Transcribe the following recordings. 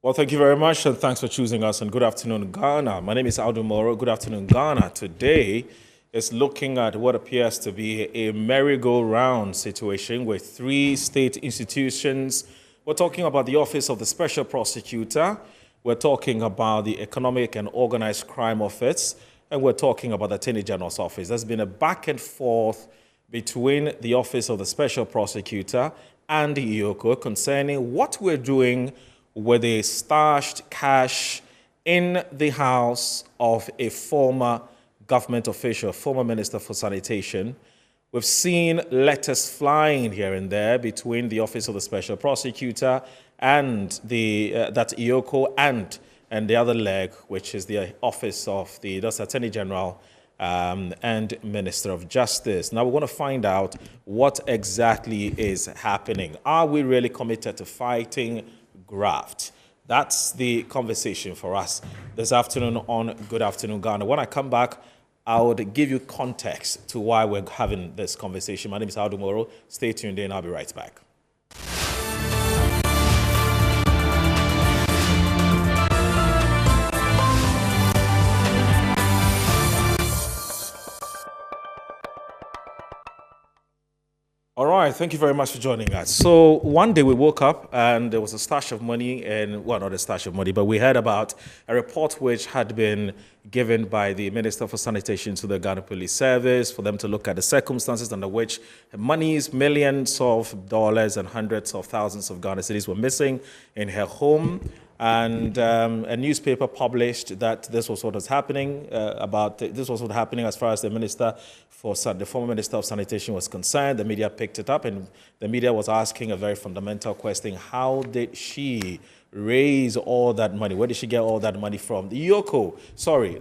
Well, thank you very much, and thanks for choosing us. And good afternoon, Ghana. My name is Aldo Moro. Good afternoon, Ghana. Today is looking at what appears to be a merry-go-round situation with three state institutions. We're talking about the Office of the Special Prosecutor. We're talking about the Economic and Organized Crime Office. And we're talking about the Attorney General's Office. There's been a back and forth between the Office of the Special Prosecutor and the EOCO concerning what we're doing with the stashed cash in the house of a former government official, former Minister for Sanitation. We've seen letters flying here and there between the Office of the Special Prosecutor and that EOCO and the other leg, which is the Office of the Attorney General and Minister of Justice. Now, we want to find out what exactly is happening. Are we really committed to fighting graft? That's the conversation for us this afternoon on Good Afternoon Ghana. When I come back, I would give you context to why we're having this conversation. My name is Aldo Moro. Stay tuned in. I'll be right back. All right, thank you very much for joining us. So one day we woke up and there was a stash of money, and well, not a stash of money, but we heard about a report which had been given by the Minister for Sanitation to the Ghana Police Service for them to look at the circumstances under which monies, millions of dollars and hundreds of thousands of Ghana cedis were missing in her home. And a newspaper published that this was what was happening, this was what was happening as far as the former Minister of Sanitation was concerned. The media picked it up, and the media was asking a very fundamental question: how did she raise all that money? Where did she get all that money from? The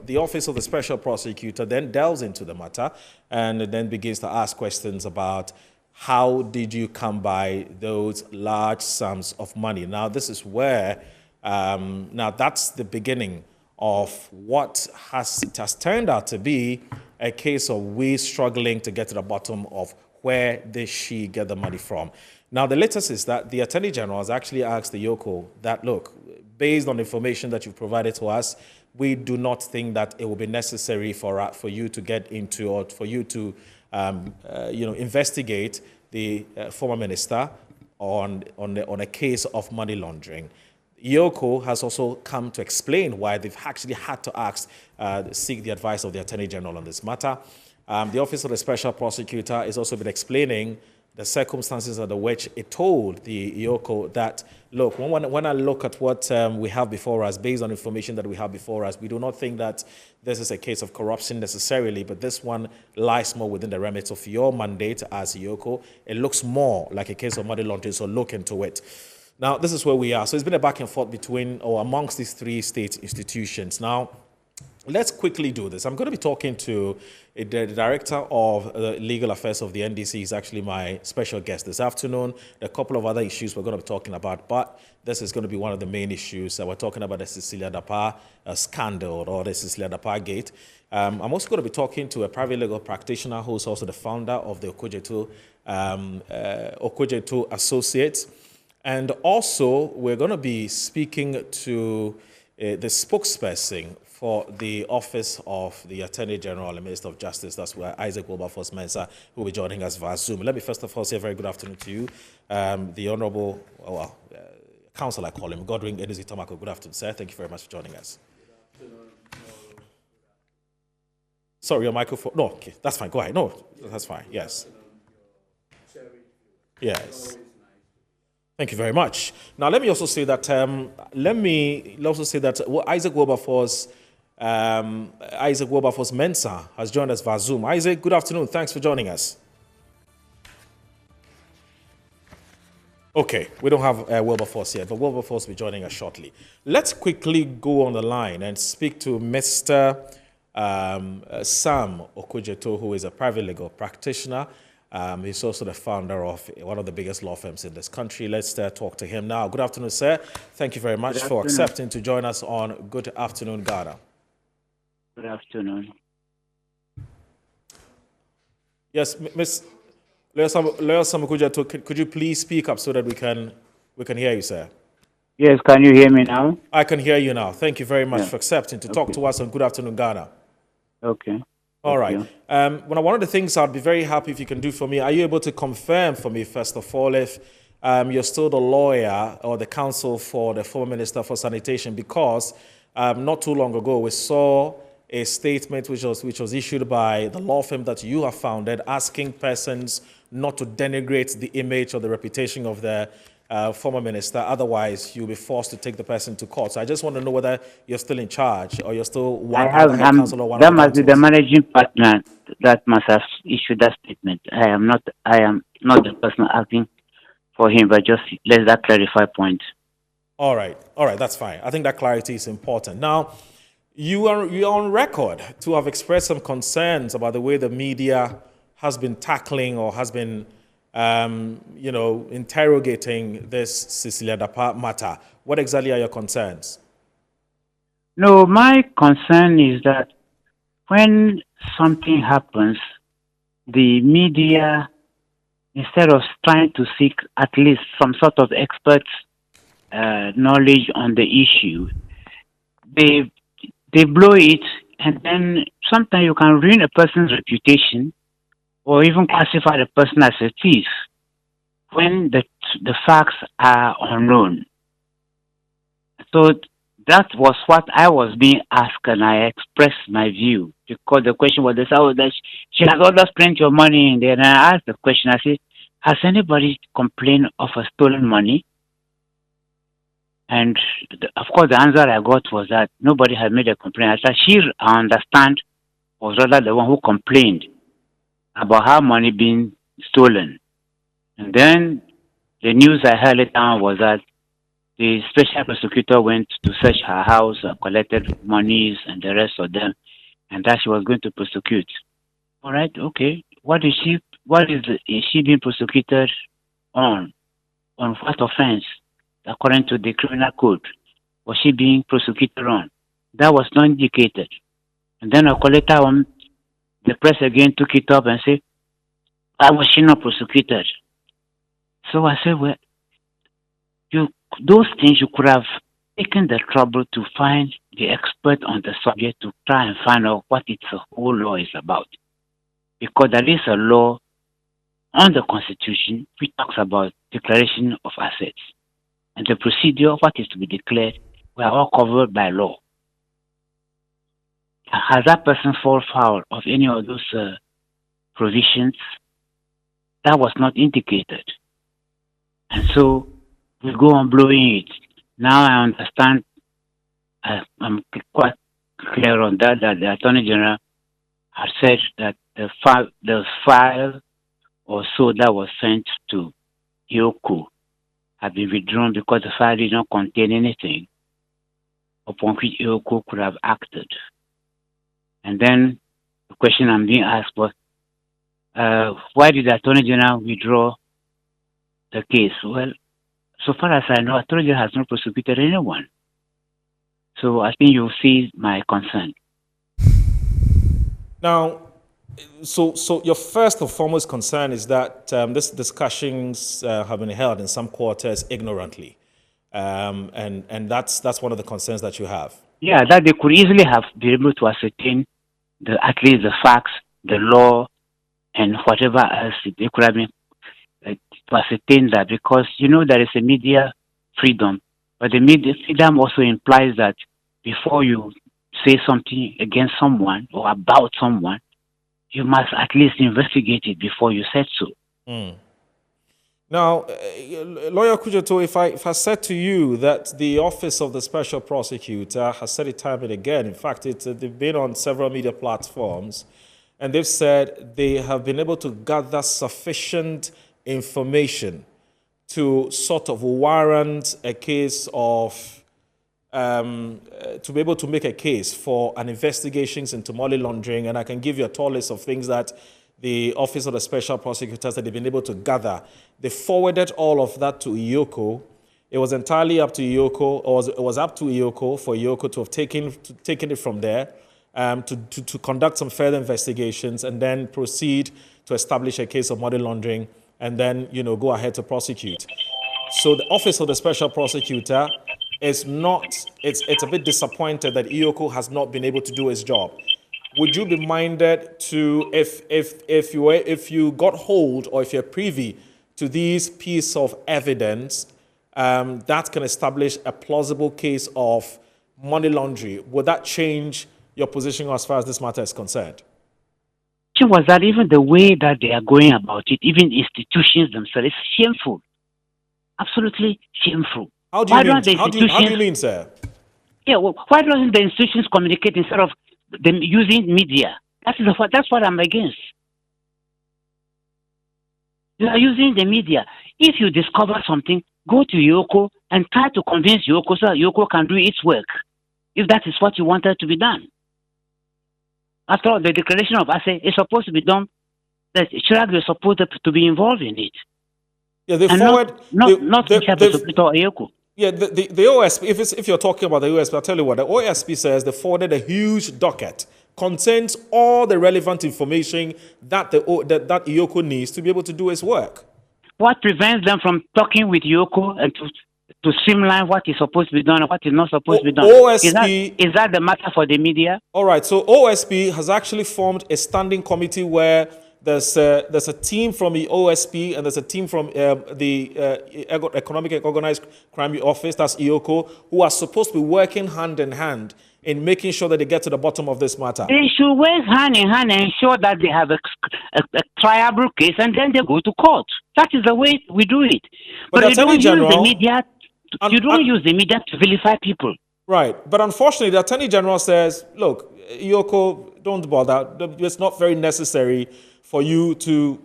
the Office of the Special Prosecutor, then delves into the matter and then begins to ask questions about how did you come by those large sums of money. Now, this is where that's the beginning of what it has turned out to be a case of we struggling to get to the bottom of where did she get the money from. Now, the latest is that the Attorney General has actually asked the EOCO that, look, based on the information that you've provided to us, we do not think that it will be necessary for you to get into or for you to investigate the former minister on a case of money laundering. EOCO has also come to explain why they've actually had to seek the advice of the Attorney General on this matter. The Office of the Special Prosecutor has also been explaining the circumstances under which it told the EOCO that, look, when I look at what we have before us, based on information that we have before us, we do not think that this is a case of corruption necessarily, but this one lies more within the remit of your mandate as EOCO. It looks more like a case of money laundering, so look into it. Now, this is where we are. So it's been a back and forth amongst these three state institutions. Now, let's quickly do this. I'm going to be talking to the Director of Legal Affairs of the NDC. He's actually my special guest this afternoon. There are a couple of other issues we're going to be talking about, but this is going to be one of the main issues. We're talking about the CECILIA Dapaah scandal, or the CECILIA Dapaah gate. I'm also going to be talking to a private legal practitioner who's also the founder of the Okojeto Associates. And also, we're going to be speaking to the spokesperson for the Office of the Attorney General and Minister of Justice. That's where Isaac Wilberforce-Mensah, who will be joining us via Zoom. Let me first of all say a very good afternoon to you, the Honorable Counsel, I call him, Godwin Edisi Tomako. Good afternoon, sir. Thank you very much for joining us. Good afternoon. Sorry, your microphone. No, okay, that's fine. Go ahead. No, that's fine. Yes. Yes. Thank you very much. Now, let me also say that Isaac Wilberforce-Mensah has joined us via Zoom. Isaac, good afternoon. Thanks for joining us. Okay, we don't have Wilberforce yet, but Wilberforce will be joining us shortly. Let's quickly go on the line and speak to Mr. Sam Okojeto, who is a private legal practitioner. He's also the founder of one of the biggest law firms in this country. Let's talk to him now. Good afternoon, sir. Thank you very much for accepting to join us on Good Afternoon Ghana. Good afternoon. Yes, Ms. Lawyer Sam Okojeto, could you please speak up so that we can hear you, sir? Yes, can you hear me now? I can hear you now. Thank you very much Yeah. for accepting to talk Okay. to us on Good Afternoon, Ghana. Okay. All Thank right. you. One of the things I'd be very happy if you can do for me, are you able to confirm for me, first of all, if you're still the lawyer or the counsel for the former Minister for Sanitation? Because not too long ago, we saw a statement which was issued by the law firm that you have founded, asking persons not to denigrate the image or the reputation of the former minister. Otherwise, you'll be forced to take the person to court. So I just want to know whether you're still in charge or you're still I either have head counsel or one of that the must be the counsels. managing partner that must have issued that statement. I am not the person acting for him, but just let that clarify point. All right, that's fine. I think that clarity is important. Now, you're on record to have expressed some concerns about the way the media has been tackling or has been, interrogating this CECILIA Dapaah matter. What exactly are your concerns? No, my concern is that when something happens, the media, instead of trying to seek at least some sort of expert knowledge on the issue, they they blow it, and then sometimes you can ruin a person's reputation or even classify the person as a thief when the facts are unknown. So that was what I was being asked, and I expressed my view because the question was this: "Oh, that she has always spent your money in there." And I asked the question. I said, "Has anybody complained of a stolen money?" And of course, the answer I got was that nobody had made a complaint. I said, I understand, was rather the one who complained about her money being stolen. And then the news I heard later on was that the special prosecutor went to search her house, collected monies and the rest of them, and that she was going to prosecute. All right, okay. Is she being prosecuted on? On what offense? According to the criminal code, was she being prosecuted on? That was not indicated. And then later on, the press again took it up and said, why was she not prosecuted? So I said, well, you those things you could have taken the trouble to find the expert on the subject to try and find out what its whole law is about. Because there is a law on the Constitution which talks about declaration of assets. And the procedure of what is to be declared were all covered by law. Has that person fall foul of any of those provisions? That was not indicated. And so we go on blowing it. Now I understand, I'm quite clear on that the Attorney General has said that the file or so that was sent to EOCO had been withdrawn because the file did not contain anything upon which EOCO could have acted. And then the question I'm being asked was, why did the Attorney General withdraw the case? Well, so far as I know, Attorney General has not prosecuted anyone. So I think you'll see my concern. Now, so your first and foremost concern is that these discussions have been held in some quarters ignorantly, and that's one of the concerns that you have. Yeah, that they could easily have been able to ascertain at least the facts, the law, and whatever else they could have been to ascertain that, because there is a media freedom, but the media freedom also implies that before you say something against someone or about someone, you must at least investigate it before you said so. Now, Lawyer Kujoto, if I said to you that the Office of the Special Prosecutor has said it time and again, in fact, they've been on several media platforms, and they've said they have been able to gather sufficient information to sort of warrant a case of, to be able to make a case for an investigation into money laundering, and I can give you a tall list of things that the Office of the Special Prosecutors that they've been able to gather. They forwarded all of that to EOCO. It was entirely up to EOCO, or it was up to EOCO for EOCO to have taken it from there, to conduct some further investigations and then proceed to establish a case of money laundering and then go ahead to prosecute. So the Office of the Special Prosecutor is not, it's a bit disappointed that EOCO has not been able to do its job. Would you be minded to, if you got hold or if you're privy to these piece of evidence that can establish a plausible case of money laundering, would that change your position as far as this matter is concerned? Was that even the way that they are going about it, even institutions themselves, is shameful. Absolutely shameful. How do you mean, sir? Yeah, well, why doesn't the institutions communicate instead of them using media? That's what I'm against. You are using the media. If you discover something, go to EOCO and try to convince EOCO so that EOCO can do its work, if that is what you wanted to be done. After all, the declaration of asset is supposed to be done, that Chirag is supposed to be involved in it. Yeah, they and forward... Not EOCO. Yeah, the OSP, if you're talking about the OSP, I'll tell you what, the OSP says they forwarded a huge docket, contains all the relevant information that that EOCO needs to be able to do its work. What prevents them from talking with EOCO and to streamline what is supposed to be done and what is not supposed to be done? OSP, is that the matter for the media? All right, so OSP has actually formed a standing committee where there's a team from the OSP and there's a team from the Economic and Organized Crime Office, that's EOCO, who are supposed to be working hand in hand in making sure that they get to the bottom of this matter. They should work hand in hand and ensure that they have a triable case and then they go to court. That is the way we do it. But you don't use the media. You don't use the media to vilify people. Right. But unfortunately, the Attorney General says, look, EOCO, don't bother. It's not very necessary for you to,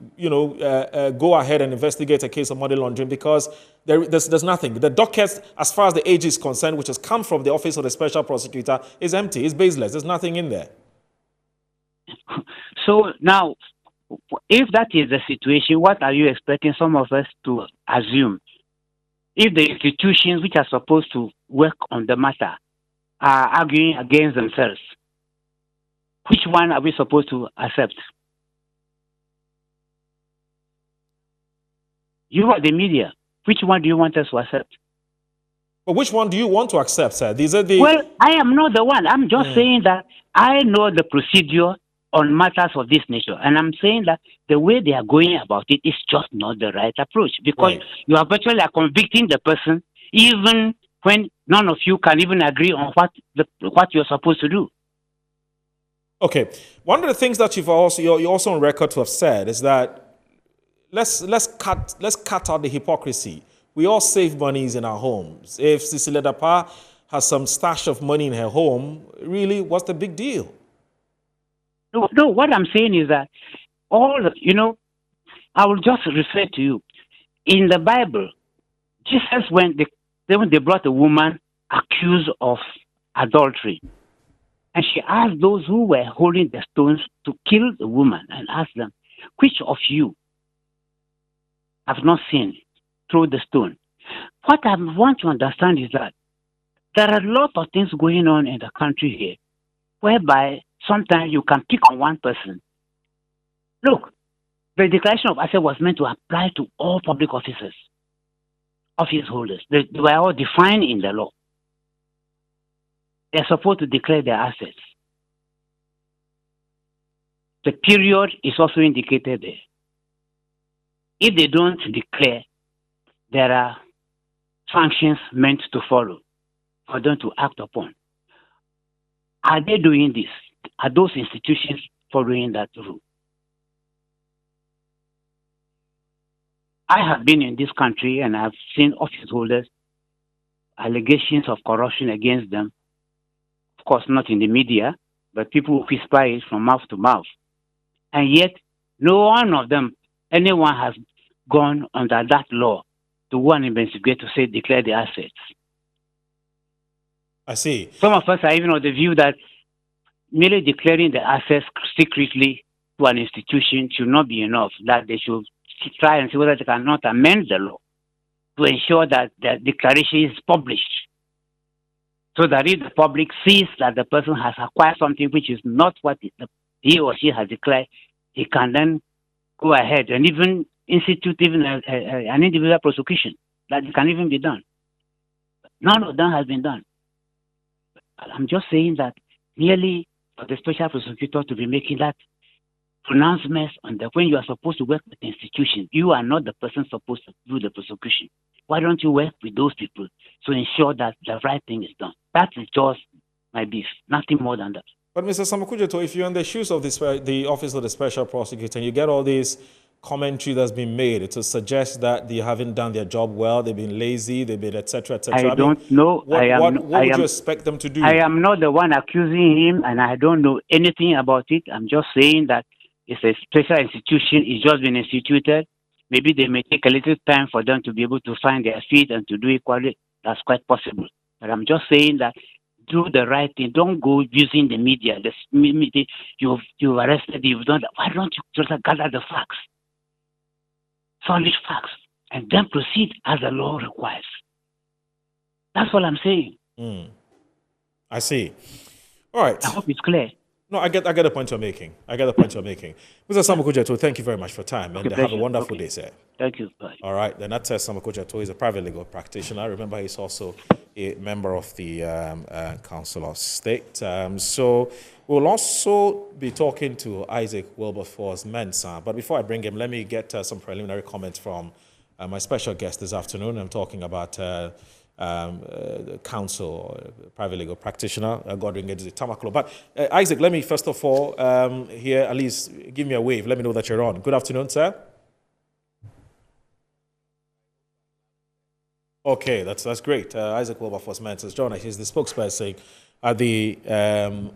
go ahead and investigate a case of money laundering because there's nothing. The docket, as far as the AG is concerned, which has come from the Office of the Special Prosecutor, is empty. It's baseless. There's nothing in there. So now, if that is the situation, what are you expecting some of us to assume? If the institutions which are supposed to work on the matter are arguing against themselves, which one are we supposed to accept? You are the media. Which one do you want us to accept? But which one do you want to accept, sir? These are the... Well, I am not the one. I'm just saying that I know the procedure on matters of this nature. And I'm saying that the way they are going about it is just not the right approach. Because you are virtually convicting the person even when none of you can even agree on what you're supposed to do. Okay. One of the things that you're also on record to have said is that let's cut out the hypocrisy. We all save monies in our homes. If CECILIA Dapaah has some stash of money in her home, really, what's the big deal? No, what I'm saying is that I will just refer to you. In the Bible, Jesus, when they brought a woman accused of adultery, and she asked those who were holding the stones to kill the woman and asked them, which of you have not sinned? Throw the stone. What I want to understand is that there are a lot of things going on in the country here, whereby sometimes you can pick on one person. Look, the declaration of asset was meant to apply to all public officers, office holders. They were all defined in the law. They're supposed to declare their assets. The period is also indicated there. If they don't declare, there are sanctions meant to follow for them to act upon. Are they doing this? Are those institutions following that rule? I have been in this country and I've seen office holders, allegations of corruption against them. Of course, not in the media, but people whisper it from mouth to mouth. And yet, no one of them, anyone has gone under that law to go and investigate to say declare the assets. I see. Some of us are even of the view that merely declaring the assets secretly to an institution should not be enough, that they should try and see whether they cannot amend the law to ensure that the declaration is published. So that if the public sees that the person has acquired something which is not what he or she has declared, he can then go ahead and even institute even an individual prosecution. that it can even be done. None of them has been done. I'm just saying that merely for the special prosecutor to be making that pronouncements on the when you are supposed to work with the institution, you are not the person supposed to do the prosecution. Why don't you work with those people to ensure that the right thing is done? That is just my beef, nothing more than that. But Mr. Samakujeto, if you're in the shoes of the office of the special prosecutor and you get all this commentary that's been made to suggest that they haven't done their job well, they've been lazy, they've been etc. etc. I don't know. What would you expect them to do? I am not the one accusing him, and I don't know anything about it. I'm just saying that it's a special institution. It's just been instituted. Maybe they may take a little time for them to be able to find their feet and to do it quality. That's quite possible. But I'm just saying that do the right thing. Don't go using the media. You've arrested, you've done that. Why don't you just gather the facts, solid facts, and then proceed as the law requires? That's what I'm saying. I see. All right. I hope it's clear. No, I get the point you're making. Mr. Samakujeto, thank you very much for time, and have a wonderful day, sir. Thank you. Bye. All right, then that's Samakujeto. He's a private legal practitioner. Remember, he's also a member of the Council of State. So we'll also be talking to Isaac Wilberforce-Mensah. But before I bring him, let me get some preliminary comments from my special guest this afternoon. I'm talking about counsel, private legal practitioner, Godwin Tamaklo. But Isaac, let me first of all here, at least give me a wave. Let me know that you're on. Good afternoon, sir. Okay, that's great. Isaac Wilberforce-Mensah is joining us. He's the spokesperson at the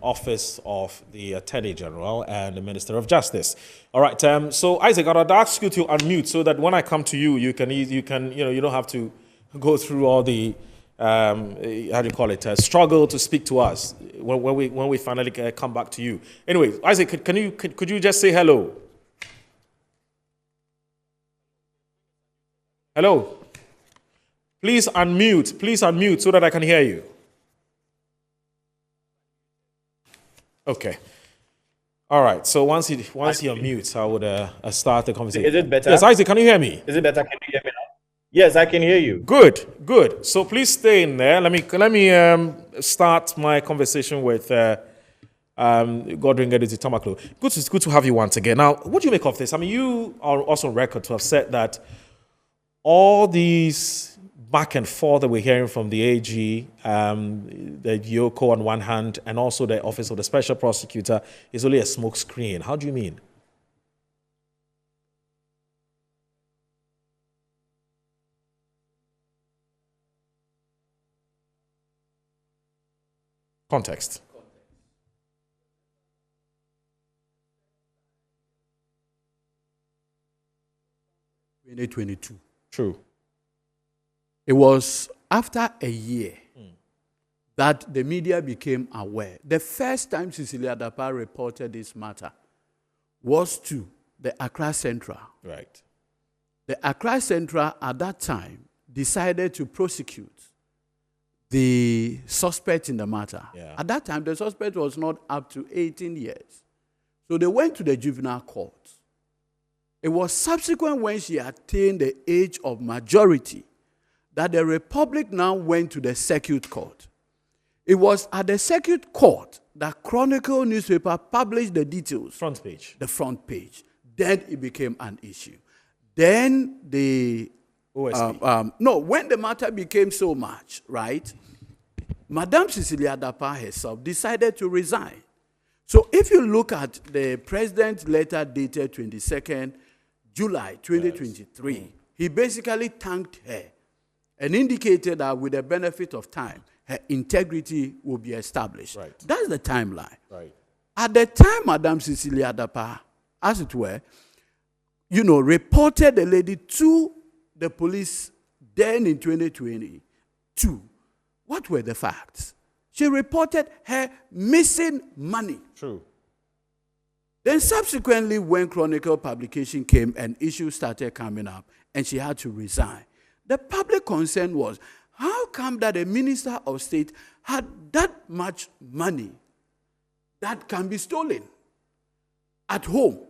Office of the Attorney General and the Minister of Justice. All right. So Isaac, I'd ask you to unmute so that when I come to you, you don't have to go through all the how do you call it, struggle to speak to us when we finally come back to you. Anyway, Isaac, could you just say hello? Hello. Please unmute so that I can hear you. Okay. All right. So once he unmutes, I would start the conversation. Is it better? Yes, Isaac, can you hear me? Is it better? Can you hear me now? Yes, I can hear you. Good. So please stay in there. Let me start my conversation with Godwin Tamaklo. Good to have you once again. Now, what do you make of this? I mean, you are also on record to have said that all these back and forth that we're hearing from the AG, the EOCO on one hand, and also the Office of the Special Prosecutor is only a smoke screen. How do you mean? Context. 2022. True. It was after a year that the media became aware. The first time CECILIA Dapaah reported this matter was to the Accra Central. Right. The Accra Central at that time decided to prosecute the suspect in the matter. Yeah. At that time, the suspect was not up to 18 years. So they went to the juvenile court. It was subsequent when she attained the age of majority that the Republic now went to the circuit court. It was at the circuit court that Chronicle newspaper published the details. Front page. The front page. Then it became an issue. Then the OSP. when the matter became so much, right, Madame CECILIA Dapaah herself decided to resign. So if you look at the president's letter dated 22nd July 2023, yes. He basically thanked her and indicated that with the benefit of time, her integrity will be established. Right. That's the timeline. Right. At the time, Madame CECILIA Dapaah, as it were, reported the lady to the police then in 2022. What were the facts? She reported her missing money. True. Then subsequently, when Chronicle publication came and issues started coming up, and she had to resign, the public concern was, how come that a minister of state had that much money that can be stolen at home?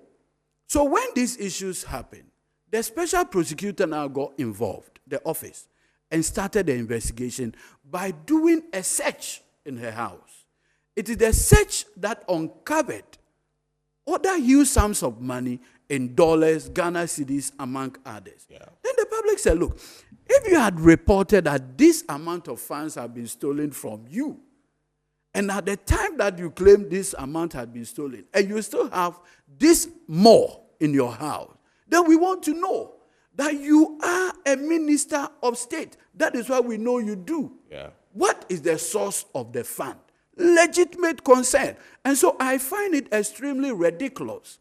So when these issues happened, the special prosecutor now got involved, the office, and started the investigation by doing a search in her house. It is the search that uncovered other huge sums of money in dollars, Ghana cedis, among others. Yeah. Then the public said, look, if you had reported that this amount of funds have been stolen from you, and at the time that you claim this amount had been stolen, and you still have this more in your house, then we want to know that you are a minister of state. That is what we know you do. Yeah. What is the source of the fund? Legitimate concern. And so I find it extremely ridiculous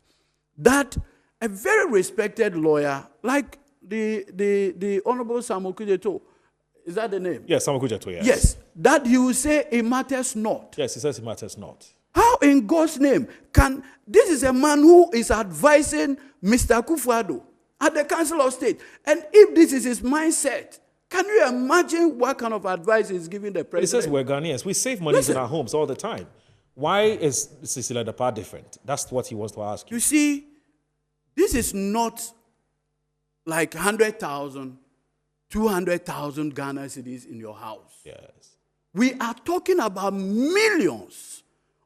that a very respected lawyer, like the Honorable Samuel Kujeto, is that the name? Yes, Samuel Kujeto, yes. Yes, that he will say it matters not. Yes, he says it matters not. How in God's name can, this is a man who is advising Mr. Akufo-Addo at the Council of State. And if this is his mindset, can you imagine what kind of advice he's giving the president? He says we're Ghanaians. We save money in our homes all the time. Why is CECILIA Dapaah different? That's what he wants to ask you. You see, this is not like 100,000, 200,000 Ghana cedis in your house. Yes. We are talking about millions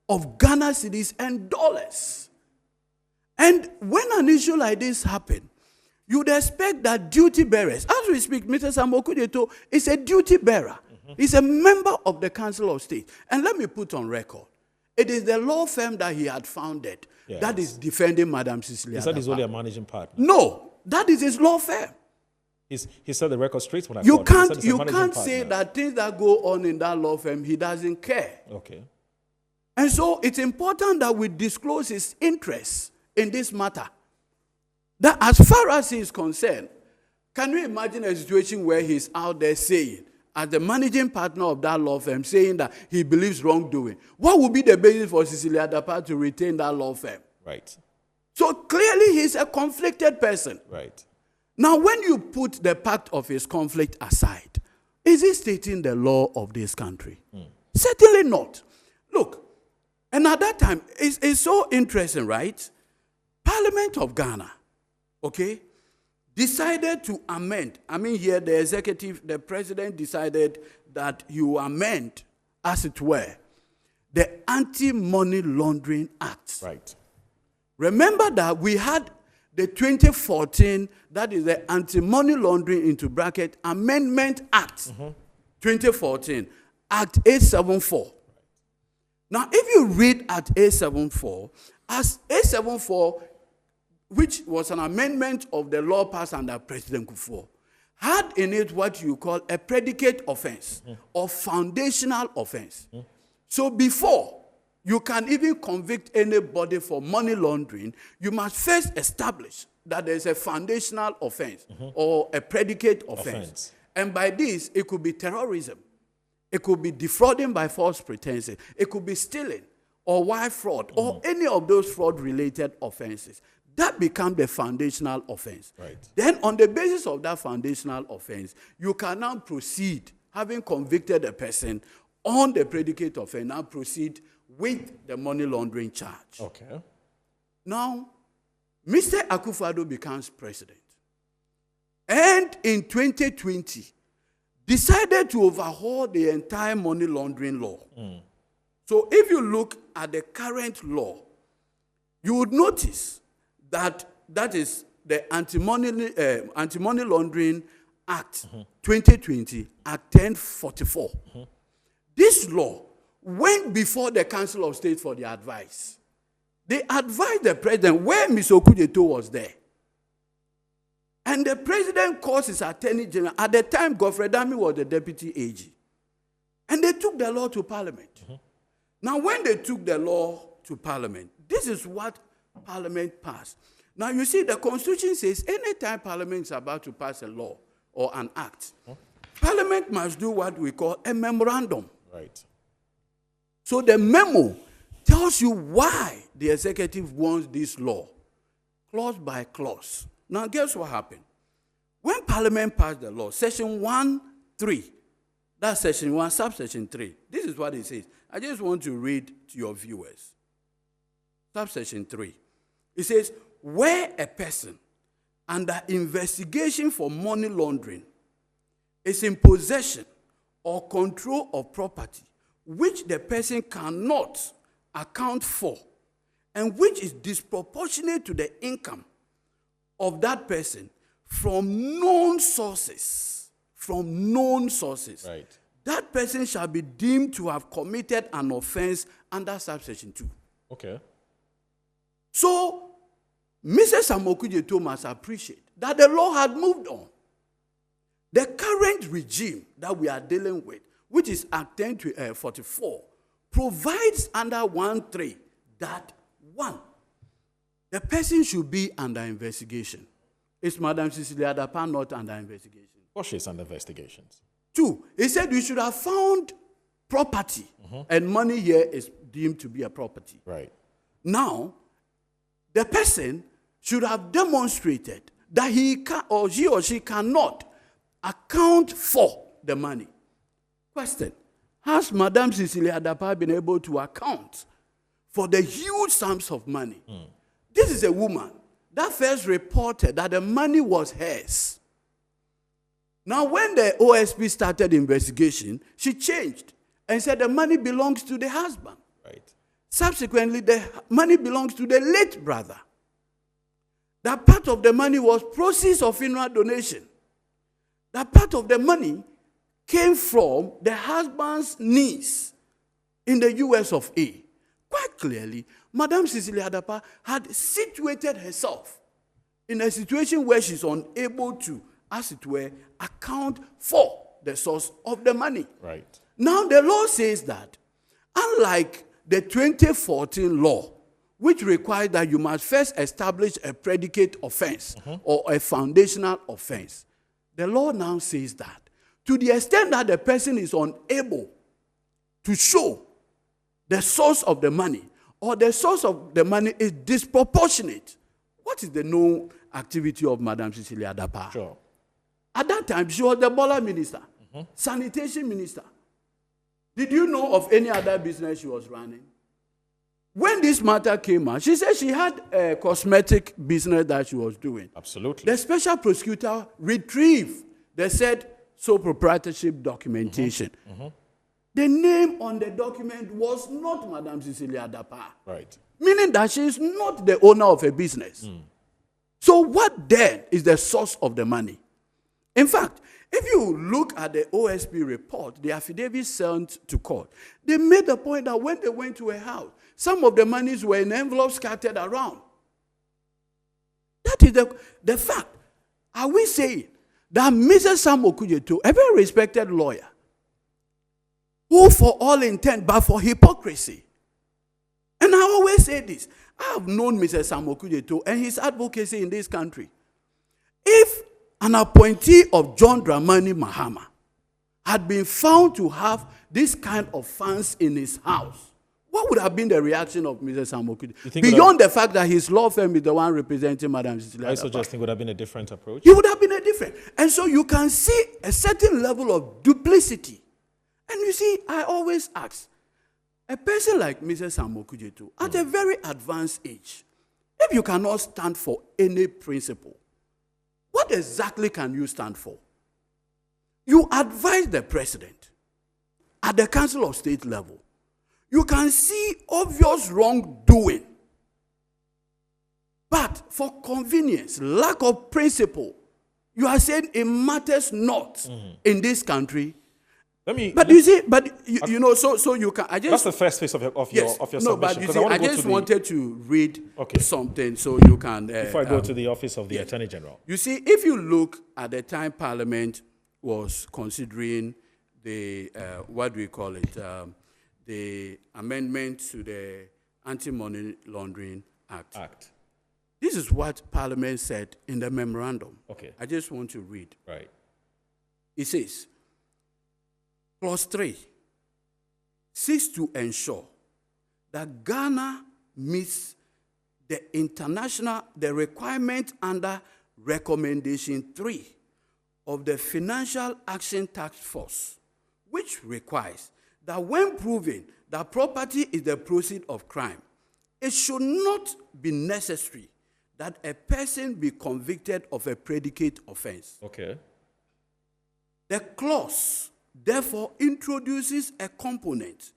of Ghana cedis and dollars. And when an issue like this happens, you'd expect that duty bearers, as we speak, Mr. Samuel Kujeto is a duty bearer. He's a member of the Council of State. And let me put on record, it is the law firm that he had founded that is defending Madam CECILIA Dapaah. He said he's only a managing partner. No, that is his law firm. He said the record straight when I You called him. you can't say that things that go on in that law firm, he doesn't care. Okay. And so it's important that we disclose his interests in this matter. That as far as he is concerned, can you imagine a situation where he's out there saying, as the managing partner of that law firm, saying that he believes wrongdoing? What would be the basis for CECILIA Dapaah to retain that law firm? Right. So clearly he's a conflicted person. Right. Now, when you put the part of his conflict aside, is he stating the law of this country? Certainly not. Look, and at that time, it's so interesting, right? Parliament of Ghana, okay, decided to amend. I mean, here the executive, the president decided that he will amend, as it were, the Anti-Money Laundering Act. Right. Remember that we had the 2014, that is the Anti-Money Laundering into bracket Amendment Act, 2014, Act 874. Now, if you read Act 874, as 874, which was an amendment of the law passed under President Kufuor, had in it what you call a predicate offense or foundational offense. So before you can even convict anybody for money laundering, you must first establish that there is a foundational offense or a predicate offense. And by this, it could be terrorism. It could be defrauding by false pretenses. It could be stealing or wire fraud or any of those fraud-related offenses. That becomes the foundational offense. Right. Then on the basis of that foundational offense, you can now proceed, having convicted a person on the predicate offense, now proceed with the money laundering charge. Okay. Now, Mr. Akufo-Addo becomes president. And in 2020, decided to overhaul the entire money laundering law. So if you look at the current law, you would notice that that is the Anti-Money Laundering Act 2020, Act 1044. This law went before the Council of State for their advice. They advised the president where Mr. Kujeto was there. And the president called his attorney general. At the time, Godfrey Dami was the deputy AG. And they took the law to parliament. Now, when they took the law to parliament, this is what parliament passed. Now, you see, the constitution says anytime parliament is about to pass a law or an act, parliament must do what we call a memorandum. Right. So the memo tells you why the executive wants this law, clause by clause. Now, guess what happened? When Parliament passed the law, Section 1(3), that's Section 1, Subsection 3, this is what it says. I just want to read to your viewers. Subsection 3. It says, where a person under investigation for money laundering is in possession or control of property which the person cannot account for and which is disproportionate to the income of that person from known sources, Right. that person shall be deemed to have committed an offense under subsection 2. Okay. So, Mrs. Amokujeto must appreciate that the law had moved on. The current regime that we are dealing with, which is Act 1044, provides under 1.3 that 1, the person should be under investigation. Is Madam CECILIA Dapaah not under investigation? Of course she's under investigations. 2, he said you should have found property, and money here is deemed to be a property. Right. Now, the person should have demonstrated that he or she cannot account for the money. Question: has Madam CECILIA Dapaah been able to account for the huge sums of money? This is a woman that first reported that the money was hers. Now, when the OSP started investigation, she changed and said the money belongs to the husband. Right. Subsequently, the money belongs to the late brother. That part of the money was proceeds of funeral donation. That part of the money came from the husband's niece in the US of A. Quite clearly, Madam CECILIA Dapaah had situated herself in a situation where she's unable to, as it were, account for the source of the money. Right. Now, the law says that, unlike the 2014 law, which requires that you must first establish a predicate offense or a foundational offense, the law now says that to the extent that the person is unable to show the source of the money or the source of the money is disproportionate, what is the known activity of Madam CECILIA Dapaah? Sure. At that time, she was the Bola minister, sanitation minister. Did you know of any other business she was running? When this matter came out, she said she had a cosmetic business that she was doing. Absolutely. The special prosecutor retrieved the said sole proprietorship documentation. The name on the document was not Madam CECILIA Dapaah. Right. Meaning that she is not the owner of a business. So what then is the source of the money? In fact, if you look at the OSP report, the affidavit sent to court, they made the point that when they went to a house, some of the monies were in envelopes scattered around. That is the fact. Are we saying that Mrs. Sam Okujeto, a very respected lawyer, who for all intent but for hypocrisy, and I always say this, I have known Mr. Sam Okujeto and his advocacy in this country. If an appointee of John Dramani Mahama had been found to have this kind of funds in his house, what would have been the reaction of Mr. Sam Okujeto? Beyond the fact that his law firm is the one representing Madam CECILIA Dapaah. I suggesting would have been a different approach. It would have been a different. And so you can see a certain level of duplicity. And you see, I always ask, a person like Mrs. Sam Okujeto, at a very advanced age, if you cannot stand for any principle, what exactly can you stand for? You advise the president at the Council of State level. You can see obvious wrongdoing. But for convenience, lack of principle, you are saying it matters not in this country. You know, so you can. That's the first phase of your submission. No, but you see, I just wanted to read something so you can. Before I go to the office of the Attorney General. You see, if you look at the time Parliament was considering the what do we call it, the amendment to the Anti-Money Laundering Act. This is what Parliament said in the memorandum. Okay. I just want to read. Right. It says, Clause 3 seeks to ensure that Ghana meets the requirement under Recommendation 3 of the Financial Action Task Force, which requires that when proven that property is the proceeds of crime, it should not be necessary that a person be convicted of a predicate offense. Okay. The clause, therefore, introduces a component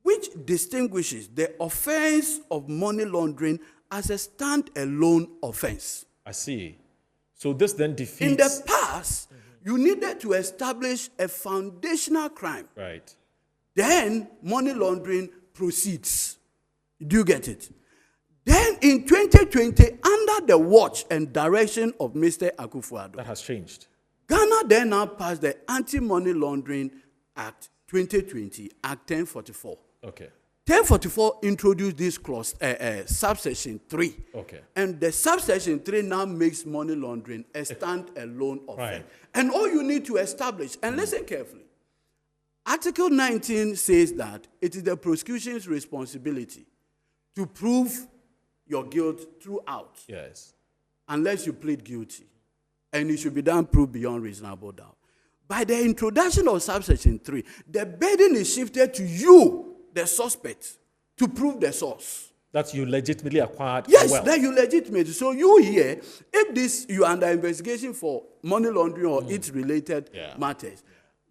which distinguishes the offense of money laundering as a stand-alone offense. I see. So this then defeats... In the past, you needed to establish a foundational crime. Right. Then money laundering proceeds. Do you get it? Then in 2020, under the watch and direction of Mr. Akufo-Addo, That has changed. Ghana then now passed the Anti-Money Laundering Act 2020, Act 1044. Okay. 1044 introduced this clause, subsection 3. Okay. And the subsection 3 now makes money laundering a stand-alone offense. Right. And all you need to establish, and listen carefully, Article 19 says that it is the prosecution's responsibility to prove your guilt throughout, Yes. unless you plead guilty. And it should be done proved beyond reasonable doubt. By the introduction of subsection 3, the burden is shifted to you, the suspect, to prove the source. That you legitimately acquired Yes, wealth. that you legitimate. So you here, if you are under investigation for money laundering or its related matters,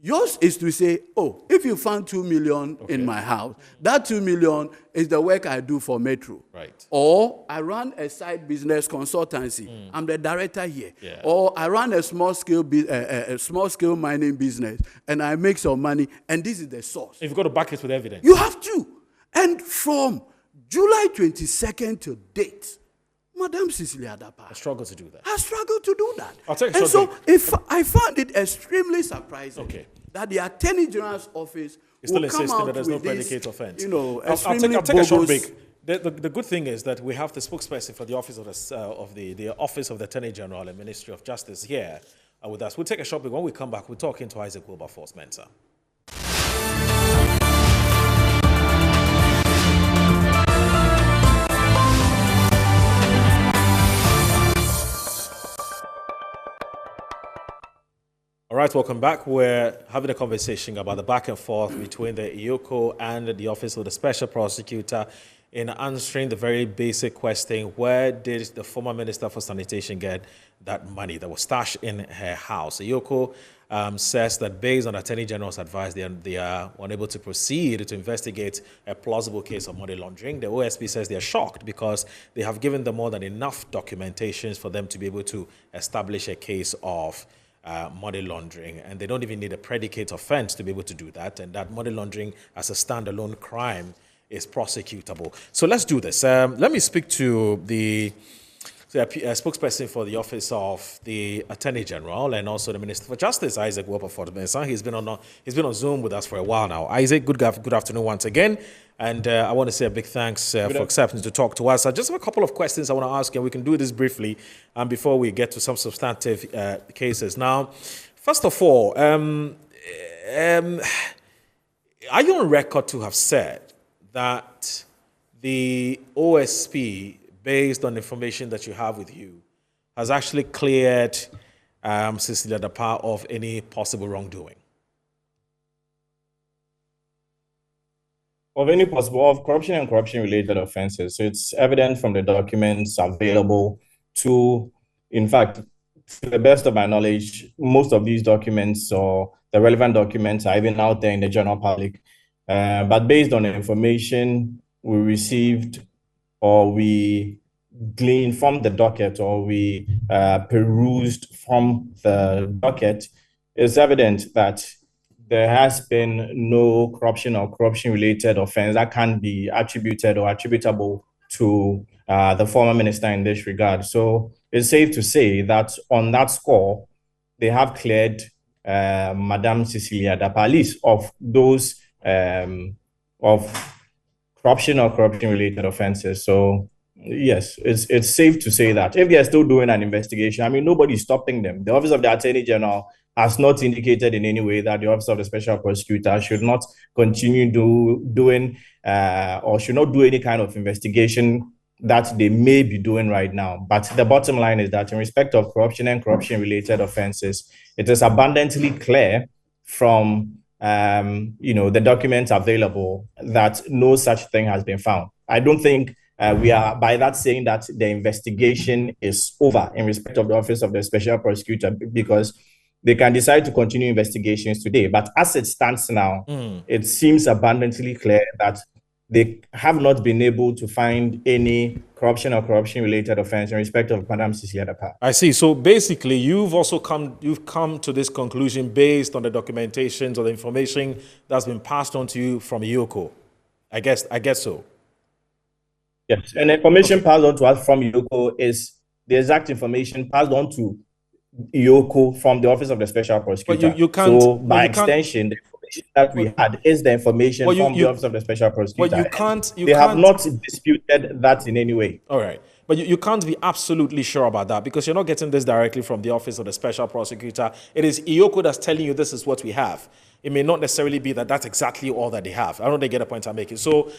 yours is to say, oh, if you found 2 million in my house, that 2 million is the work I do for Metro. Right. Or I run a side business consultancy. I'm the director here. Yeah. Or I run a small scale mining business and I make some money and this is the source. If you've got to back it with evidence. You have to. And from July 22nd to date, Madam CECILIA Dapaah I struggle to do that. has struggled to do that. I'll take a and short so if I found it extremely surprising that the Attorney General's office It's still will come insisting out that there's no with this, predicate offense. you know, I'll extremely take a short bogus- break. The good thing is that we have the spokesperson for the office of the Office of the Attorney General and Ministry of Justice here with us. We'll take a short break. When we come back, we're talking to Isaac Wilberforce Mensah. All right, welcome back. We're having a conversation about the back and forth between the EOCO and the Office of the Special Prosecutor in answering the very basic question, where did the former Minister for Sanitation get that money that was stashed in her house? The EOCO says that based on Attorney General's advice, they are unable to proceed to investigate a plausible case of money laundering. The OSP says they are shocked because they have given them more than enough documentations for them to be able to establish a case of money laundering, and they don't even need a predicate offense to be able to do that, and that money laundering as a standalone crime is prosecutable. So let's do this. Let me speak to the spokesperson for the Office of the Attorney General and also the Minister for Justice, Isaac Wilberforce Mensah. He's been on Zoom with us for a while now. Isaac, good afternoon once again. And I want to say a big thanks for accepting to talk to us. I just have a couple of questions I want to ask you, and we can do this briefly before we get to some substantive cases. Now, first of all, are you on record to have said that the OSP, based on information that you have with you, has actually cleared CECILIA Dapaah of any possible wrongdoing? Of any possible corruption and corruption-related offenses. So it's evident from the documents available in fact, to the best of my knowledge, most of these documents or the relevant documents are even out there in the general public. But based on the information we received or we gleaned from the docket or we perused from the docket, it's evident that there has been no corruption or corruption-related offense that can be attributed or attributable to the former minister in this regard. So it's safe to say that on that score, they have cleared Madam CECILIA Dapaah, at least of those of corruption or corruption-related offenses. So yes, it's safe to say that if they are still doing an investigation, I mean, nobody's stopping them. The Office of the Attorney General has not indicated in any way that the Office of the Special Prosecutor should not continue doing or should not do any kind of investigation that they may be doing right now. But the bottom line is that in respect of corruption and corruption-related offenses, it is abundantly clear from the documents available that no such thing has been found. I don't think we are by that saying that the investigation is over in respect of the Office of the Special Prosecutor, because they can decide to continue investigations today. But as it stands now, it seems abundantly clear that they have not been able to find any corruption or corruption-related offense in respect of Madam CECILIA Dapaah. I see. So basically, you've come to this conclusion based on the documentations or the information that's been passed on to you from EOCO. I guess so. Yes, and the information passed on to us from EOCO is the exact information passed on to EOCO from the Office of the Special Prosecutor. But you can't. So by extension, the information that we had is the information from the Office of the Special Prosecutor. But they have not disputed that in any way. All right. But you can't be absolutely sure about that because you're not getting this directly from the Office of the Special Prosecutor. It is EOCO that's telling you this is what we have. It may not necessarily be that that's exactly all that they have. I don't know if they get a point I'm making. So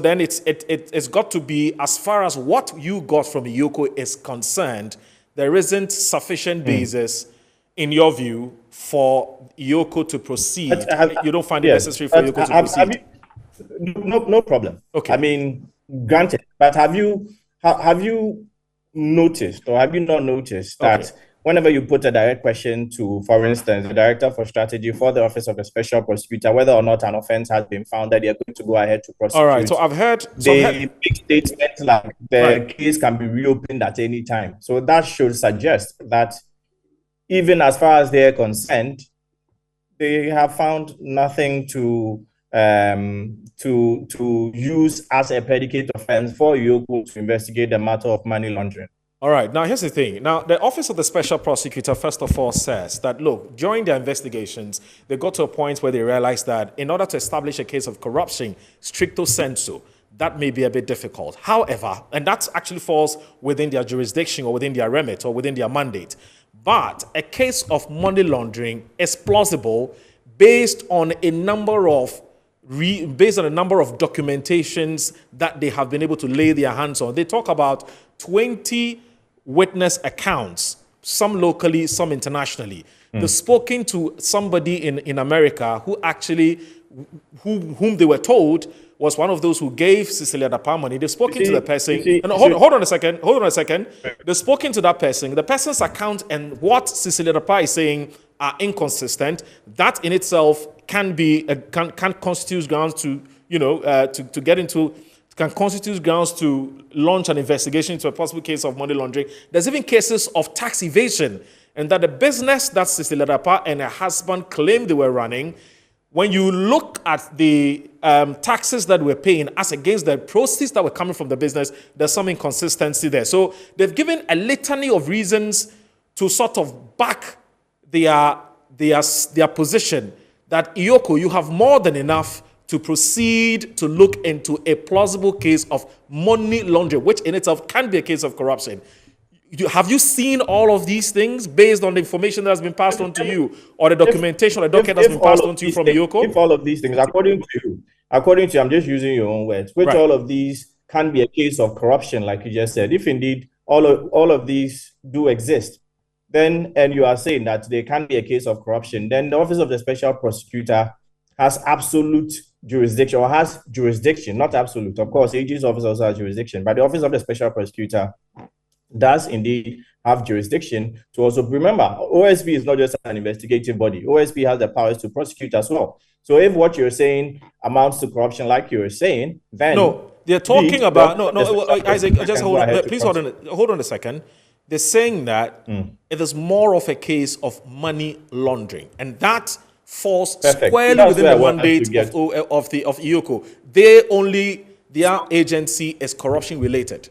then it's got to be, as far as what you got from EOCO is concerned, there isn't sufficient basis, in your view, for EOCO to proceed. You don't find it necessary for EOCO to proceed? No problem. Okay. I mean, granted. But have you noticed or have you not noticed that whenever you put a direct question to, for instance, the Director for Strategy for the Office of the Special Prosecutor, whether or not an offense has been found, that they are going to go ahead to prosecute? All right, so I've heard... They make statements like the case can be reopened at any time. So that should suggest that even as far as they're concerned, they have found nothing to use as a predicate offense for EOCO to investigate the matter of money laundering. All right. Now, here's the thing. Now, the Office of the Special Prosecutor, first of all, says that, look, during their investigations, they got to a point where they realized that in order to establish a case of corruption, stricto sensu, that may be a bit difficult. However, and that actually falls within their jurisdiction or within their remit or within their mandate. But a case of money laundering is plausible based on a number of documentations that they have been able to lay their hands on. They talk about 20 witness accounts, some locally, some internationally. They've spoken to somebody in America who actually, whom they were told was one of those who gave CECILIA Dapaah money. They've spoken to the person. Hold on a second. They've spoken to that person. The person's account and what CECILIA Dapaah is saying are inconsistent. That in itself can constitute grounds to, can constitute grounds to launch an investigation into a possible case of money laundering. There's even cases of tax evasion, and that the business that CECILIA Dapaah and her husband claimed they were running, when you look at the taxes that we're paying as against the proceeds that were coming from the business, there's some inconsistency there. So they've given a litany of reasons to sort of back their position that EOCO, you have more than enough to proceed to look into a plausible case of money laundering, which in itself can be a case of corruption. Have you seen all of these things based on the information that has been passed on to you, or the documentation or the document that's been passed on to you from EOCO? If all of these things, according to you, I'm just using your own words, which all of these can be a case of corruption, like you just said, if indeed all of these do exist, then, and you are saying that there can be a case of corruption, then the Office of the Special Prosecutor has absolute jurisdiction, or has jurisdiction, not absolute. Of course, AG's office also has jurisdiction, but the Office of the Special Prosecutor does indeed have jurisdiction to also, remember, OSP is not just an investigative body. OSP has the powers to prosecute as well. So if what you're saying amounts to corruption, like you were saying, then... No, they're talking about... Isaac, just hold on. Please hold on a second. They're saying that it is more of a case of money laundering, and that falls squarely within the mandate of EOCO. Their agency is corruption related.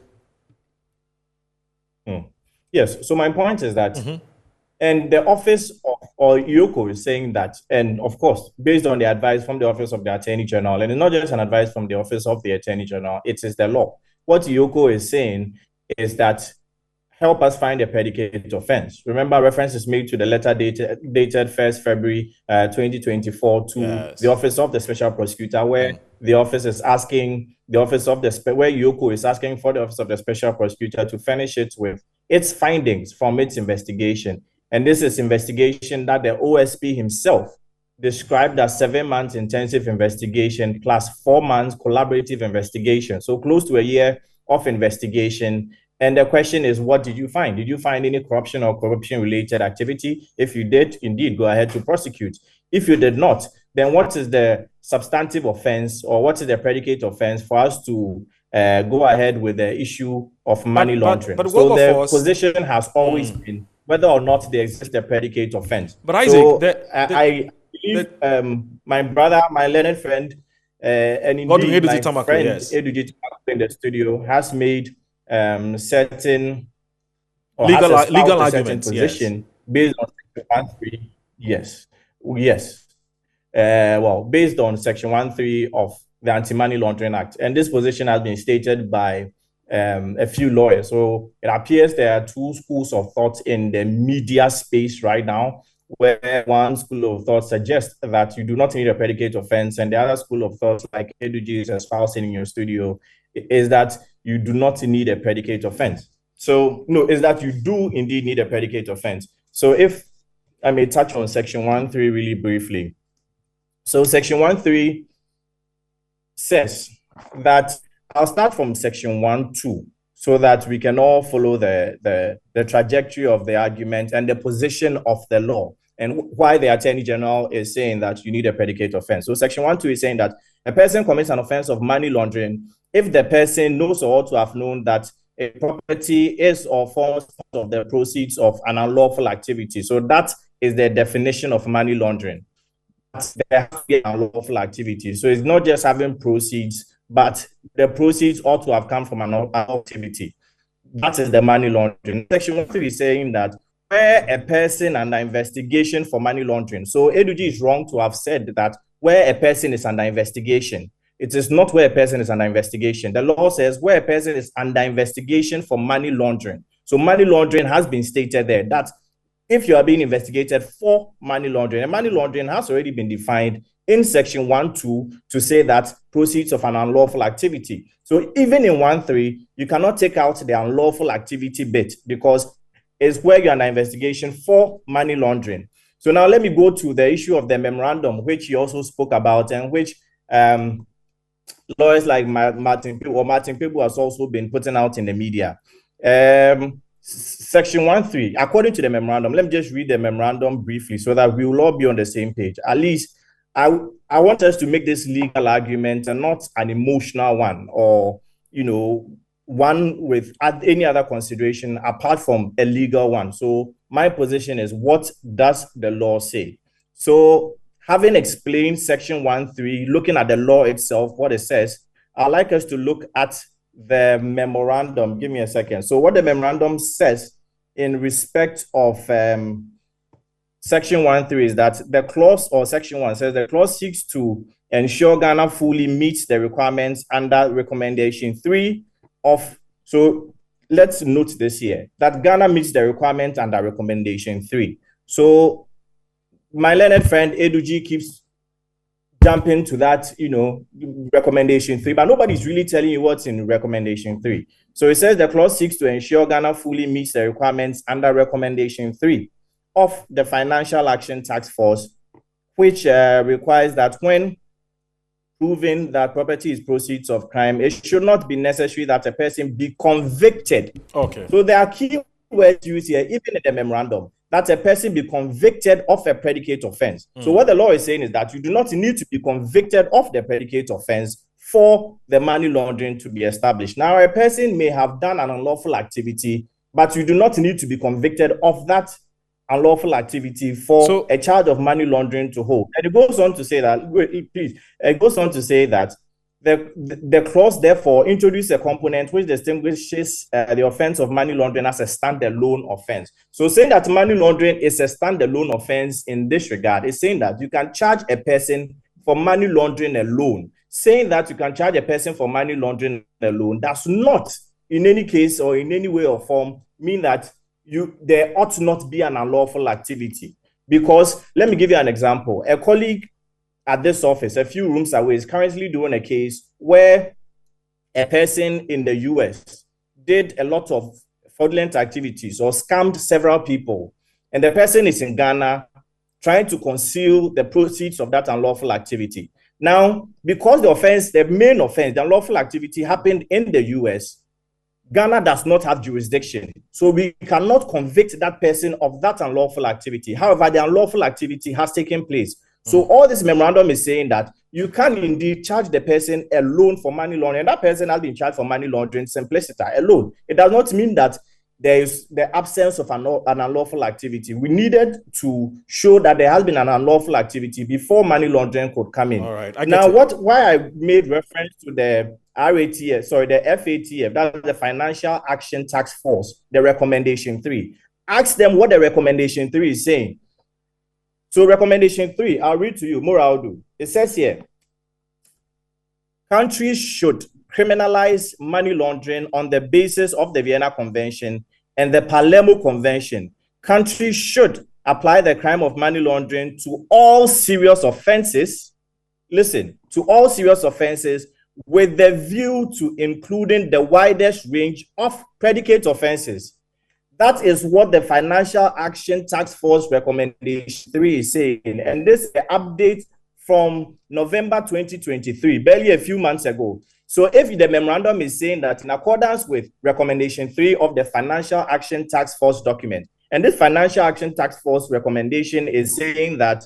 Yes. So my point is that, and the office or EOCO is saying that, and of course, based on the advice from the Office of the Attorney General, and it's not just an advice from the Office of the Attorney General, it is the law. What EOCO is saying is that help us find a predicate offense. Remember, reference is made to the letter dated 1st February 2024 to the Office of the Special Prosecutor, where the office is asking where EOCO is asking for the Office of the Special Prosecutor to furnish it with its findings from its investigation. And this is investigation that the OSP himself described as 7 months intensive investigation plus 4 months collaborative investigation. So close to a year of investigation And the question is, what did you find? Did you find any corruption or corruption-related activity? If you did, indeed, go ahead to prosecute. If you did not, then what is the substantive offense or what is the predicate offense for us to go ahead with the issue of money laundering? So the position has always been whether or not there exists a predicate offense. But Isaac, so I believe my brother, my learned friend, and indeed my friend Edujit in the studio has made certain or legal arguments, position based on Section 1.3. Yes. Well, based on Section 1.3 of the Anti-Money Laundering Act, and this position has been stated by a few lawyers. So it appears there are two schools of thought in the media space right now, where one school of thought suggests that you do not need a predicate offense, and the other school of thought, like Eduji is espousing in your studio, is that you do not need a predicate offense. So no, is that you do indeed need a predicate offense. So if I may touch on Section 1.3 really briefly. So Section 1.3 says that, I'll start from Section 1.2 so that we can all follow the trajectory of the argument and the position of the law and why the Attorney General is saying that you need a predicate offense. So Section 1.2 is saying that a person commits an offense of money laundering if the person knows or ought to have known that a property is or forms part of the proceeds of an unlawful activity. So that is the definition of money laundering. There has to be an unlawful activity. So it's not just having proceeds, but the proceeds ought to have come from an activity. That is the money laundering. Section 1.3 is saying that where a person under investigation for money laundering. So Eduji is wrong to have said that where a person is under investigation. It is not where a person is under investigation. The law says where a person is under investigation for money laundering. So money laundering has been stated there that if you are being investigated for money laundering, and money laundering has already been defined in Section 1.2 to say that proceeds of an unlawful activity. So even in 1.3, you cannot take out the unlawful activity bit because it's where you're under investigation for money laundering. So now let me go to the issue of the memorandum, which you also spoke about and which lawyers like Martin Pebu has also been putting out in the media. Section 1.3, according to the memorandum, let me just read the memorandum briefly so that we will all be on the same page. At least I want us to make this legal argument and not an emotional one or, one with any other consideration apart from a legal one. So my position is, what does the law say? So having explained Section 1.3, looking at the law itself, what it says, I'd like us to look at the memorandum. Give me a second. So what the memorandum says in respect of Section 1.3 is that the clause, or Section 1 says the clause seeks to ensure Ghana fully meets the requirements under Recommendation 3 of, so let's note this here, that Ghana meets the requirement under Recommendation 3. So my learned friend Eduji keeps jumping to that, Recommendation 3, but nobody's really telling you what's in Recommendation 3. So it says the clause seeks to ensure Ghana fully meets the requirements under Recommendation 3 of the Financial Action Task Force, which requires that when proving that property is proceeds of crime, it should not be necessary that a person be convicted. Okay. So there are key words used here, even in the memorandum, that a person be convicted of a predicate offense. So what the law is saying is that you do not need to be convicted of the predicate offense for the money laundering to be established. Now, a person may have done an unlawful activity, but you do not need to be convicted of that unlawful activity for a charge of money laundering to hold. And it goes on to say that, it goes on to say that the clause therefore introduces a component which distinguishes the offense of money laundering as a standalone offense. So saying that money laundering is a standalone offense in this regard is saying that you can charge a person for money laundering alone. Saying that you can charge a person for money laundering alone does not in any case or in any way or form mean that there ought not be an unlawful activity. Because let me give you an example. A colleague at this office, a few rooms away, is currently doing a case where a person in the US did a lot of fraudulent activities or scammed several people. And the person is in Ghana trying to conceal the proceeds of that unlawful activity. Now, because the offense, the main offense, the unlawful activity happened in the US, Ghana does not have jurisdiction, so we cannot convict that person of that unlawful activity. However, the unlawful activity has taken place. So all this memorandum is saying that you can indeed charge the person a loan for money laundering, and that person has been charged for money laundering simpliciter, a loan. It does not mean that there is the absence of an unlawful activity. We needed to show that there has been an unlawful activity before money laundering could come in. All right. Now, why I made reference to the RATF, sorry, the FATF, that's the Financial Action Task Force, the recommendation 3. Ask them what the recommendation 3 is saying. So recommendation 3, I'll read to you, more I'll do. It says here, countries should criminalize money laundering on the basis of the Vienna Convention and the Palermo Convention. Countries should apply the crime of money laundering to all serious offenses. Listen, to all serious offenses with the view to including the widest range of predicate offenses. That is what the Financial Action Task Force recommendation 3 is saying. And this is the update from November 2023, barely a few months ago. So if the memorandum is saying that in accordance with recommendation 3 of the Financial Action Task Force document, and this Financial Action Task Force recommendation is saying that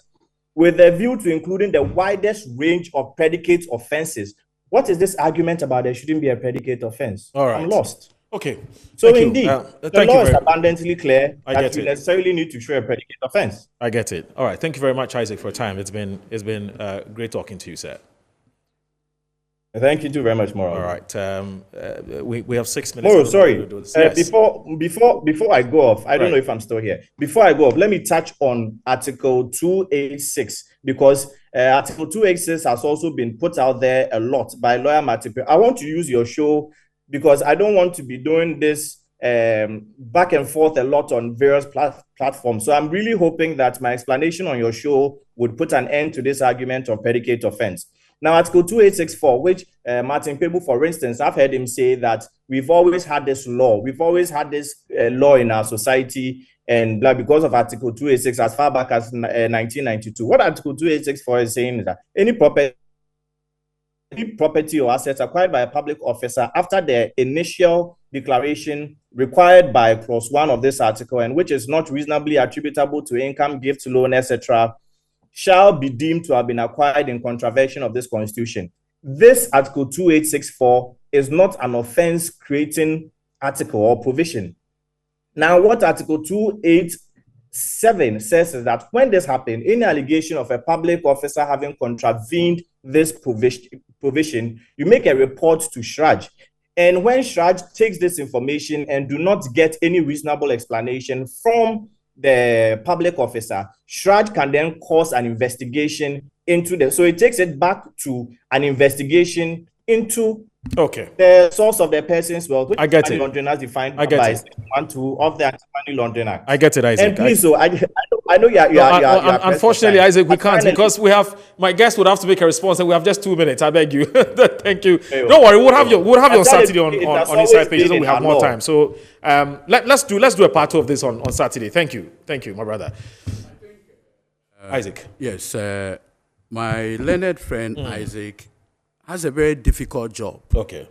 with a view to including the widest range of predicate offenses, what is this argument about there shouldn't be a predicate offense? All right. I'm lost. Okay. So indeed, the law is abundantly clear that you necessarily need to show a predicate offense. I get it. All right. Thank you very much, Isaac, for your time. It's been great talking to you, sir. Thank you too very much, Moro. All right. We have 6 minutes. Moro, sorry. Yes. Before I go off, I don't know if I'm still here. Before I go off, let me touch on Article 286 because Article 286 has also been put out there a lot by lawyer Matipe. I want to use your show because I don't want to be doing this back and forth a lot on various platforms. So I'm really hoping that my explanation on your show would put an end to this argument of predicate offense. Now, Article 2864, which Martin Pebu, for instance, I've heard him say that we've always had this law. We've always had this law in our society, and because of Article 286 as far back as 1992. What Article 2864 is saying is that any property or assets acquired by a public officer after the initial declaration required by clause 1 of this article, and which is not reasonably attributable to income, gift, loan, etc., shall be deemed to have been acquired in contravention of this constitution. This Article 2864 is not an offense creating article or provision. Now, what Article 287 says is that when this happened, any allegation of a public officer having contravened this provision, you make a report to SHRAJ. And when SHRAJ takes this information and do not get any reasonable explanation from the public officer, SHRAJ can then cause an investigation into the, so it takes it back to an investigation into the source of the person's wealth, which is money laundering as defined by Section 1(2) of the Anti-Money Laundering Act. I get it, Isaac. And please, so I know you are unfortunately, Isaac, we can't because we have, my guest would have to make a response and we have just 2 minutes. I beg you. Thank you. Don't worry, we'll have you on Saturday on Inside Pages and we have more time. So let's do a part 2 of this on Saturday. Thank you, my brother. Isaac. Yes, my learned friend Isaac has a very difficult job. Okay.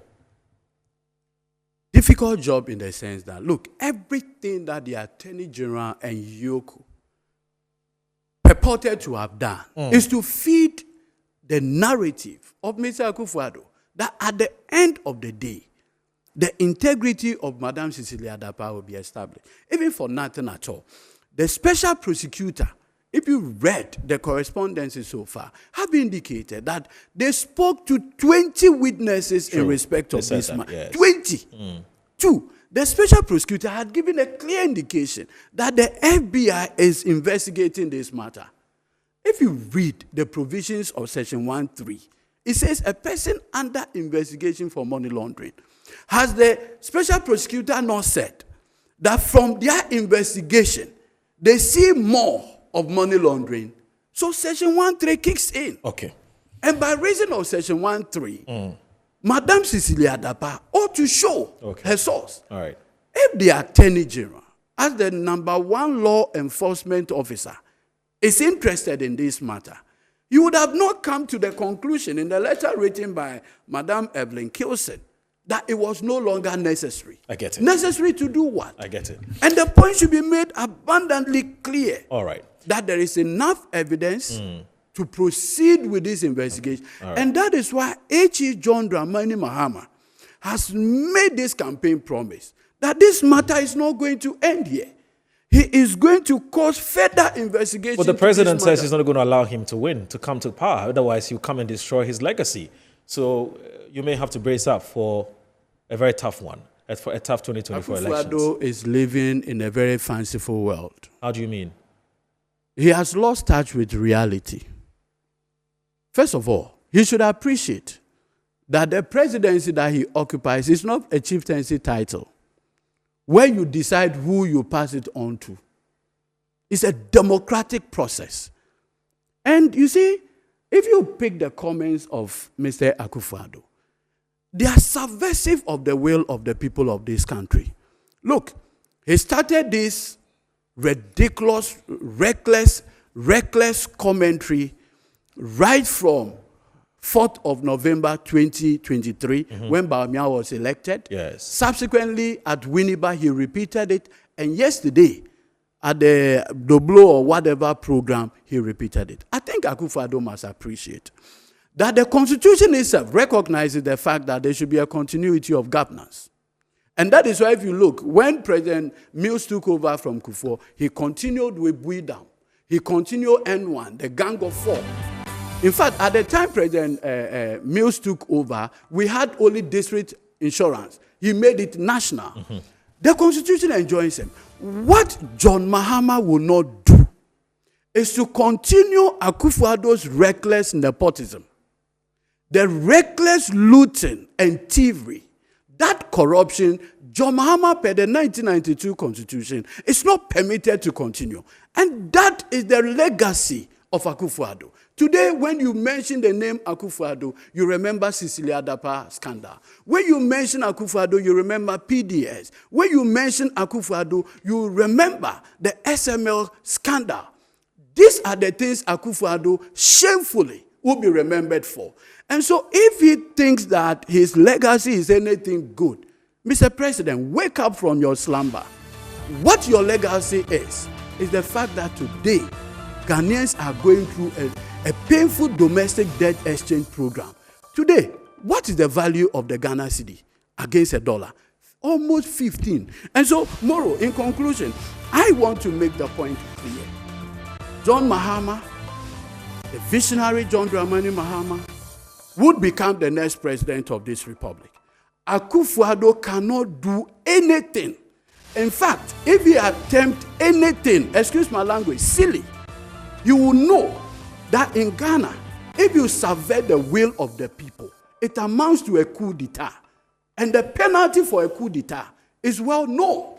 Difficult job in the sense that, look, everything that the Attorney General and EOCO purported to have done is to feed the narrative of Mr. Akufo-Addo that at the end of the day, the integrity of Madam CECILIA Dapaah will be established. Even for nothing at all. The special prosecutor, if you read the correspondences so far, have indicated that they spoke to 20 witnesses in respect of this matter. Yes. 20. 2. The special prosecutor had given a clear indication that the FBI is investigating this matter. If you read the provisions of Section 1(3), it says a person under investigation for money laundering. Has the special prosecutor not said that from their investigation, they see more of money laundering? So Section 1(3) kicks in. Okay. And by reason of Section 1(3), Madam CECILIA Dapaah ought to show her source. All right. If the Attorney General, as the #1 law enforcement officer, is interested in this matter, you would have not come to the conclusion in the letter written by Madam Evelyn Kilson that it was no longer necessary. I get it. Necessary to do what? I get it. And the point should be made abundantly clear. All right. That there is enough evidence to proceed with this investigation. Right. And that is why H.E. John Dramani Mahama has made this campaign promise that this matter is not going to end here. He is going to cause further investigation. But the president says he's not going to allow him to win, to come to power. Otherwise, he'll come and destroy his legacy. So you may have to brace up for a very tough one, for a tough 2024 elections. Akufo-Addo is living in a very fanciful world. How do you mean? He has lost touch with reality. First of all, he should appreciate that the presidency that he occupies is not a chieftaincy title where you decide who you pass it on to. It's a democratic process. And you see, if you pick the comments of Mr. Akufo-Addo, they are subversive of the will of the people of this country. Look, he started this ridiculous, reckless commentary right from 4th of November 2023, when Bawumia was elected. Yes. Subsequently, at Winneba, he repeated it. And yesterday, at the Doblo or whatever program, he repeated it. I think Akufo-Addo must appreciate that the Constitution itself recognizes the fact that there should be a continuity of governance. And that is why, if you look, when President Mills took over from Kufuor, he continued with Buidam. He continued N1, the Gang of Four. In fact, at the time President Mills took over, we had only district insurance. He made it national. The Constitution enjoins him. What John Mahama will not do is to continue Akufo-Addo's reckless nepotism, the reckless looting and thievery, that corruption. John Mahama, per the 1992 Constitution, is not permitted to continue. And that is the legacy of Akufo-Addo. Today, when you mention the name Akufo-Addo, you remember CECILIA Dapaah scandal. When you mention Akufo-Addo, you remember PDS. When you mention Akufo-Addo, you remember the SML scandal. These are the things Akufo-Addo shamefully will be remembered for. And so if he thinks that his legacy is anything good, Mr. President, wake up from your slumber. What your legacy is the fact that today, Ghanaians are going through a painful domestic debt exchange program. Today, what is the value of the Ghana cedi against a dollar? Almost 15. And so, Moro, in conclusion, I want to make the point clear. John Mahama, the visionary John Dramani Mahama, would become the next president of this republic. Akufo-Addo cannot do anything. In fact, if he attempts anything, excuse my language, silly, you will know that in Ghana, if you subvert the will of the people, it amounts to a coup d'etat. And the penalty for a coup d'etat is well known.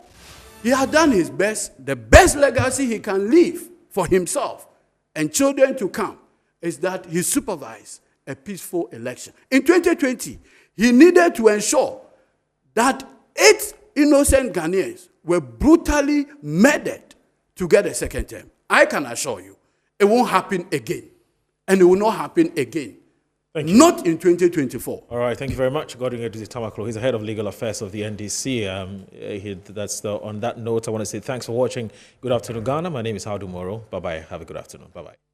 He has done his best. The best legacy he can leave for himself and children to come is that he supervised a peaceful election. In 2020, he needed to ensure that 8 innocent Ghanaians were brutally murdered to get a second term. I can assure you, it won't happen again. And it will not happen again. Thank you. Not in 2024. All right, thank you very much. Godwin Edudi Tamaklo, he's the head of legal affairs of the NDC. On that note, I want to say thanks for watching Good Afternoon Ghana. My name is Howdu Moro. Bye-bye. Have a good afternoon. Bye-bye.